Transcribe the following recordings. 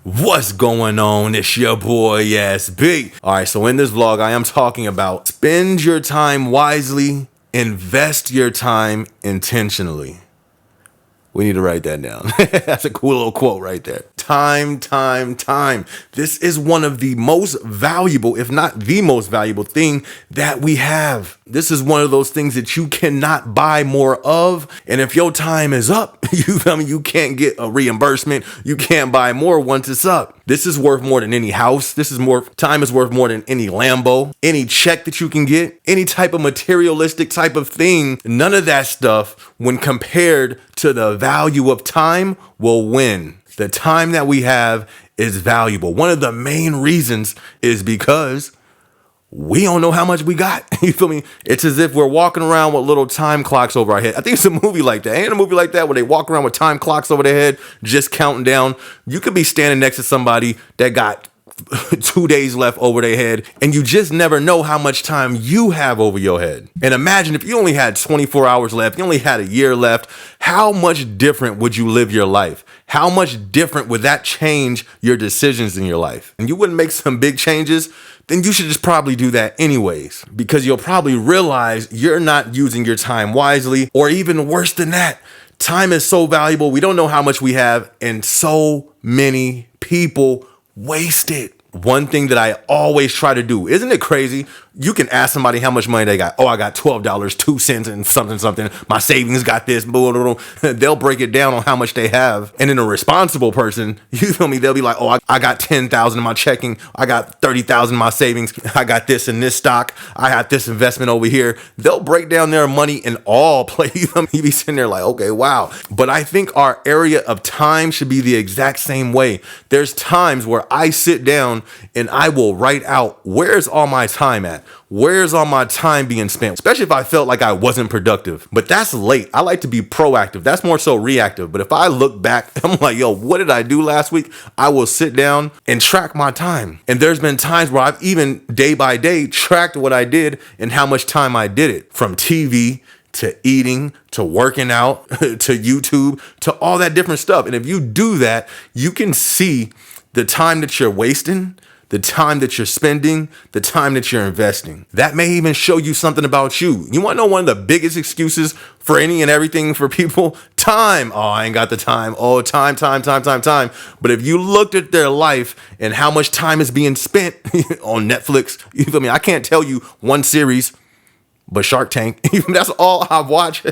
What's going on? It's your boy SB. All right, so in this vlog, I am talking about spend your time wisely, invest your time intentionally. We need to write that down. That's a cool little quote right there. Time. This is one of the most valuable, if not the most valuable thing that we have. This is one of those things that you cannot buy more of. And if your time is up, you can't get a reimbursement. You can't buy more once it's up. This is worth more than any house. Time is worth more than any Lambo, any check that you can get, any type of materialistic type of thing. None of that stuff, when compared to the value of time, will win. The time that we have is valuable. One of the main reasons is because we don't know how much we got. You feel me? It's as if we're walking around with little time clocks over our head. I think it's a movie like that. Ain't a movie like that where they walk around with time clocks over their head, just counting down. You could be standing next to somebody that got 2 days left over their head, and you just never know how much time you have over your head. And imagine if you only had 24 hours left, you only had a year left, how much different would you live your life? How much different would that change your decisions in your life? And you wouldn't make some big changes, then you should just probably do that anyways, because you'll probably realize you're not using your time wisely, or even worse than that, time is so valuable, we don't know how much we have, and so many people waste it. One thing that I always try to do, isn't it crazy? You can ask somebody how much money they got. Oh, I got $12, 2 cents and something. My savings got this. They'll break it down on how much they have. And then a responsible person, you feel me? They'll be like, oh, I got 10,000 in my checking. I got 30,000 in my savings. I got this in this stock. I got this investment over here. They'll break down their money in all places. You be sitting there like, okay, wow. But I think our area of time should be the exact same way. There's times where I sit down and I will write out, where's all my time at? Where's all my time being spent? Especially if I felt like I wasn't productive. But that's late. I like to be proactive. That's more so reactive. But if I look back, I'm like, yo, what did I do last week? I will sit down and track my time. And there's been times where I've even day by day tracked what I did and how much time I did it. From TV to eating, to working out, to YouTube, to all that different stuff. And if you do that, you can see the time that you're wasting, the time that you're spending, the time that you're investing. That may even show you something about you. You want to know one of the biggest excuses for any and everything for people? Time. Oh, I ain't got the time. Oh, time. But if you looked at their life and how much time is being spent on Netflix, you feel me? I can't tell you one series, but Shark Tank. That's all I watch.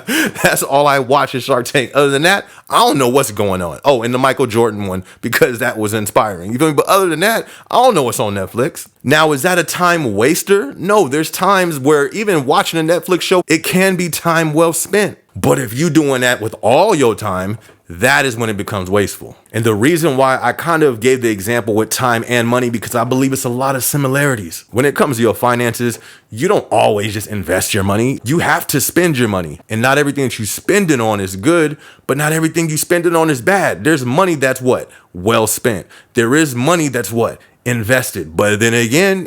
That's all I watch is Shark Tank. Other than that, I don't know what's going on. Oh, and the Michael Jordan one, because that was inspiring. You feel me? But other than that, I don't know what's on Netflix. Now, is that a time waster? No, there's times where even watching a Netflix show, it can be time well spent. But if you're doing that with all your time, that is when it becomes wasteful. And the reason why I kind of gave the example with time and money, because I believe it's a lot of similarities. When it comes to your finances, you don't always just invest your money. You have to spend your money. And not everything that you spend it on is good, but not everything you spend it on is bad. There's money that's what? Well spent. There is money that's what? Invested. But then again,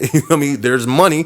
there's money.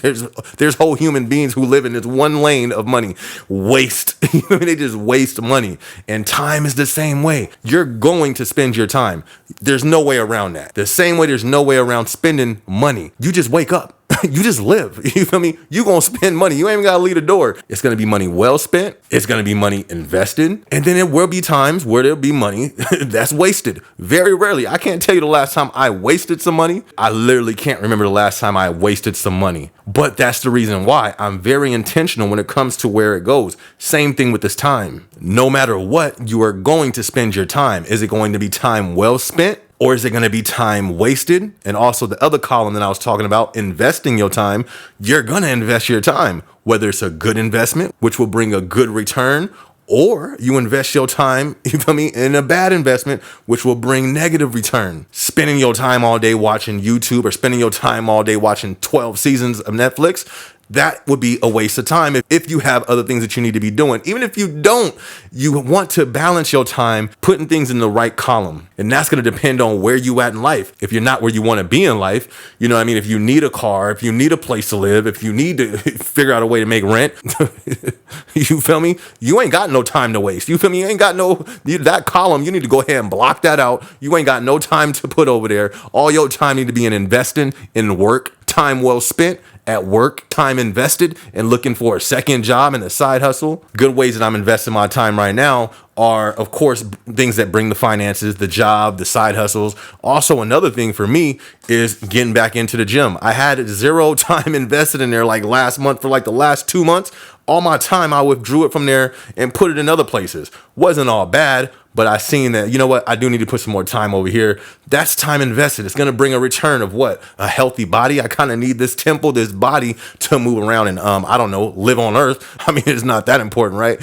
there's whole human beings who live in this one lane of money. Waste. They just waste money. And time is the same way. You're going to spend your time. There's no way around that. The same way there's no way around spending money. You just wake up. You just live. You feel me? You gonna spend money. You ain't even gotta leave the door. It's gonna be money well spent. It's gonna be money invested. And then there will be times where there'll be money that's wasted. Very rarely. I can't tell you the last time I wasted some money. I literally can't remember the last time I wasted some money. But that's the reason why I'm very intentional when it comes to where it goes. Same thing with this time. No matter what, you are going to spend your time. Is it going to be time well spent? Or is it going to be time wasted? And also the other column that I was talking about, investing your time, you're going to invest your time, whether it's a good investment, which will bring a good return, or you invest your time, in a bad investment, which will bring negative return. Spending your time all day watching YouTube or spending your time all day watching 12 seasons of Netflix, that would be a waste of time if you have other things that you need to be doing. Even if you don't, you want to balance your time, putting things in the right column. And that's going to depend on where you at in life. If you're not where you want to be in life, you know what I mean? If you need a car, if you need a place to live, if you need to figure out a way to make rent, you feel me? You ain't got no time to waste. You feel me? You ain't got that column. You need to go ahead and block that out. You ain't got no time to put over there. All your time need to be in investing in work, time well spent at work, time invested in looking for a second job and a side hustle. Good ways that I'm investing my time right now are, of course, things that bring the finances, the job, the side hustles. Also, another thing for me is getting back into the gym. I had zero time invested in there like last month. For like the last 2 months, all my time, I withdrew it from there and put it in other places. Wasn't all bad, but I seen that, you know what, I do need to put some more time over here. That's time invested. It's going to bring a return of what? A healthy body. I kind of need this temple, this body to move around and, I don't know, live on earth. I mean, it's not that important, right?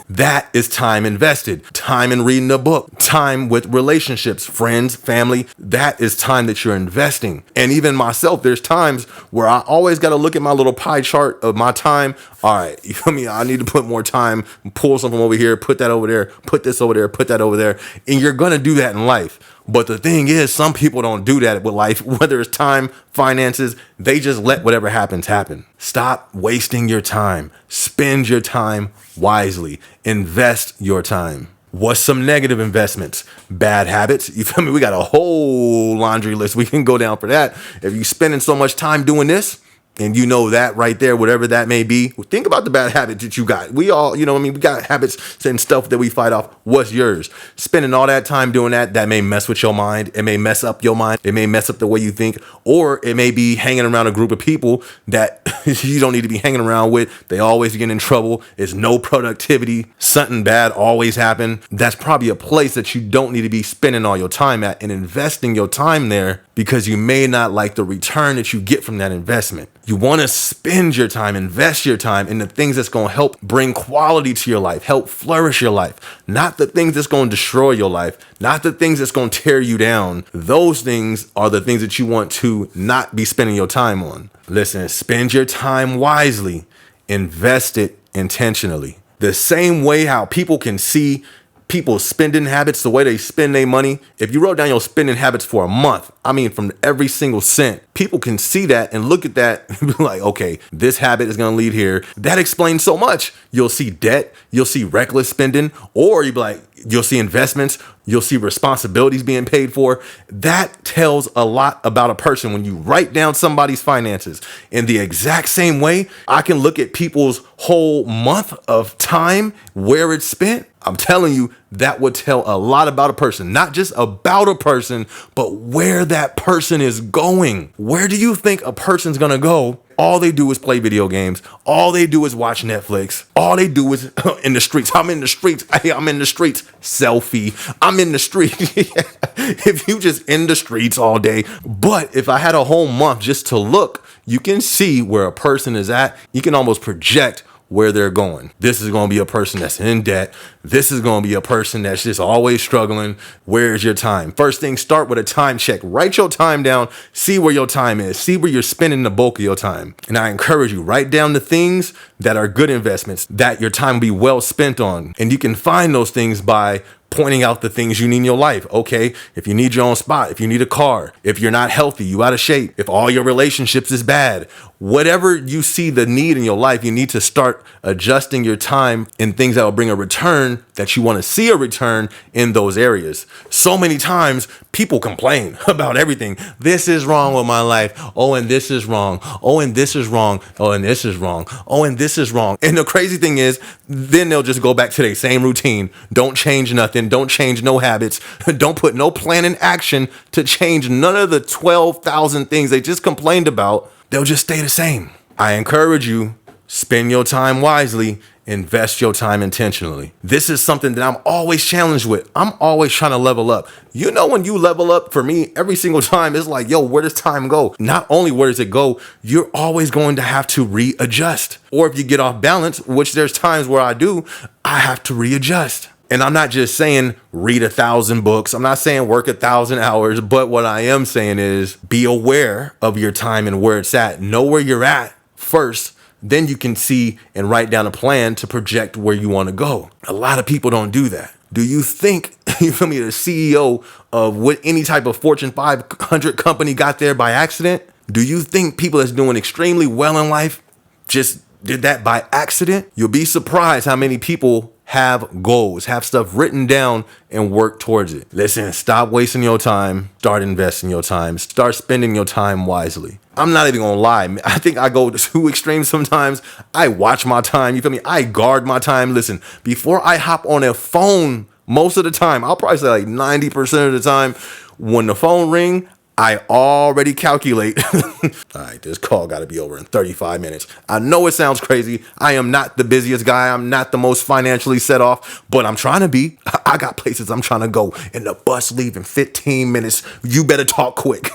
That is time invested. Time in reading a book, time with relationships, friends, family. That is time that you're investing. And even myself, there's times where I always got to look at my little pie chart of my time. All right, you feel me? I need to put more time, pull something over here, put that over there, put this over there, put that over there. And you're going to do that in life. But the thing is, some people don't do that with life, whether it's time, finances, they just let whatever happens happen. Stop wasting your time. Spend your time wisely. Invest your time. What's some negative investments? Bad habits. You feel me? We got a whole laundry list. We can go down for that. If you're spending so much time doing this, and you know that right there, whatever that may be, think about the bad habits that you got. We all, you know what I mean? We got habits and stuff that we fight off. What's yours? Spending all that time doing that may mess with your mind. It may mess up your mind. It may mess up the way you think. Or it may be hanging around a group of people that you don't need to be hanging around with. They always get in trouble. It's no productivity. Something bad always happen. That's probably a place that you don't need to be spending all your time at and investing your time there, because you may not like the return that you get from that investment. You want to spend your time, invest your time in the things that's going to help bring quality to your life, help flourish your life, not the things that's going to destroy your life, not the things that's going to tear you down. Those things are the things that you want to not be spending your time on. Listen, spend your time wisely, invest it intentionally. The same way how people can see people's spending habits, the way they spend their money. If you wrote down your spending habits for a month, I mean, from every single cent, people can see that and look at that and be like, okay, this habit is going to lead here. That explains so much. You'll see debt, you'll see reckless spending, or you'll see investments, you'll see responsibilities being paid for. That tells a lot about a person when you write down somebody's finances. In the exact same way, I can look at people's whole month of time, where it's spent. I'm telling you, that would tell a lot about a person, not just about a person, but where that person is going. Where do you think a person's going to go? All they do is play video games. All they do is watch Netflix. All they do is in the streets. I'm in the streets. Hey, I'm in the streets. Selfie. I'm in the street. If you just in the streets all day. But if I had a whole month just to look, you can see where a person is at. You can almost project where they're going. This is going to be a person that's in debt. This is going to be a person that's just always struggling. Where's your time? First thing, start with a time check. Write your time down. See where your time is. See where you're spending the bulk of your time. And I encourage you, write down the things that are good investments that your time will be well spent on. And you can find those things by pointing out the things you need in your life. Okay, if you need your own spot, if you need a car, if you're not healthy, you out of shape, if all your relationships is bad, whatever you see the need in your life, you need to start adjusting your time in things that will bring a return, that you want to see a return in those areas. So many times people complain about everything. This is wrong with my life. Oh, and this is wrong. Oh, and this is wrong. Oh, and this is wrong. Oh, and this is wrong. And the crazy thing is, then they'll just go back to their same routine. Don't change nothing. Don't change no habits. Don't put no plan in action to change none of the 12,000 things they just complained about. They'll just stay the same. I encourage you, spend your time wisely, invest your time intentionally. This is something that I'm always challenged with. I'm always trying to level up. You know, when you level up, for me, every single time, it's like, yo, where does time go? Not only where does it go, you're always going to have to readjust. Or if you get off balance, which there's times where I do, I have to readjust. And I'm not just saying read 1,000 books. I'm not saying work 1,000 hours. But what I am saying is be aware of your time and where it's at. Know where you're at. first. Then you can see and write down a plan to project where you want to go. A lot of people don't do that. Do you think, you feel me, the CEO of what any type of Fortune 500 company got there by accident? Do you think people that's doing extremely well in life just did that by accident? You'll be surprised how many people have goals, have stuff written down and work towards it. Listen, stop wasting your time, start investing your time, start spending your time wisely. I'm not even gonna lie. I think I go too extreme sometimes. I watch my time, you feel me? I guard my time. Listen, before I hop on a phone, most of the time, I'll probably say like 90% of the time, when the phone ring, I already calculate. All right, this call got to be over in 35 minutes. I know it sounds crazy. I am not the busiest guy. I'm not the most financially set off, but I'm trying to be. I got places I'm trying to go, and the bus leave in 15 minutes. You better talk quick.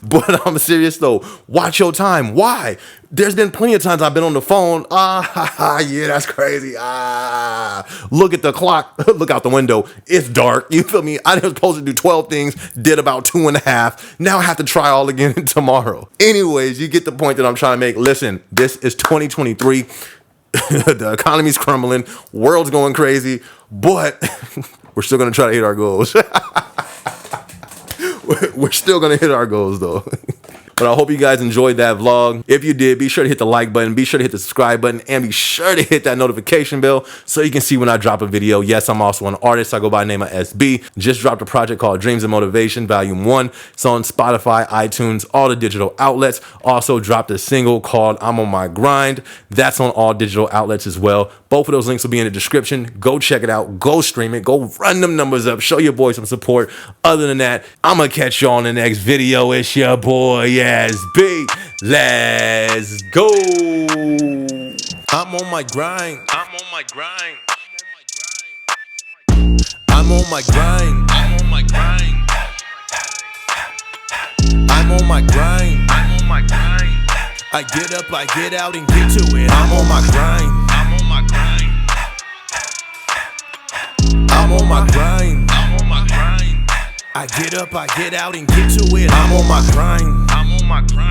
But I'm serious though. Watch your time. Why? There's been plenty of times I've been on the phone. Yeah, that's crazy. Look at the clock. Look out the window. It's dark. You feel me? I was supposed to do 12 things, did about 2.5. Now I have to try all again tomorrow. Anyways, you get the point that I'm trying to make. Listen, this is 2023. The economy's crumbling. World's going crazy. But we're still going to try to hit our goals. We're still going to hit our goals though. But I hope you guys enjoyed that vlog. If you did, be sure to hit the like button, be sure to hit the subscribe button, and be sure to hit that notification bell so you can see when I drop a video. Yes, I'm also an artist. I go by the name of SB. Just dropped a project called Dreams and Motivation, Volume 1. It's on Spotify, iTunes, all the digital outlets. Also dropped a single called I'm on My Grind. That's on all digital outlets as well. Both of those links will be in the description. Go check it out. Go stream it. Go run them numbers up. Show your boy some support. Other than that, I'm going to catch y'all in the next video. It's your boy, SB. Let's go. I'm on my grind. I'm on my grind. I'm on my grind. I'm on my grind. I'm on my grind. I'm on my grind. I get up, I get out and get to it. I'm on my grind. I'm on my grind. I'm on my grind. I'm on my grind. I get up, I get out and get to it. I'm on my grind. I'm on my grind.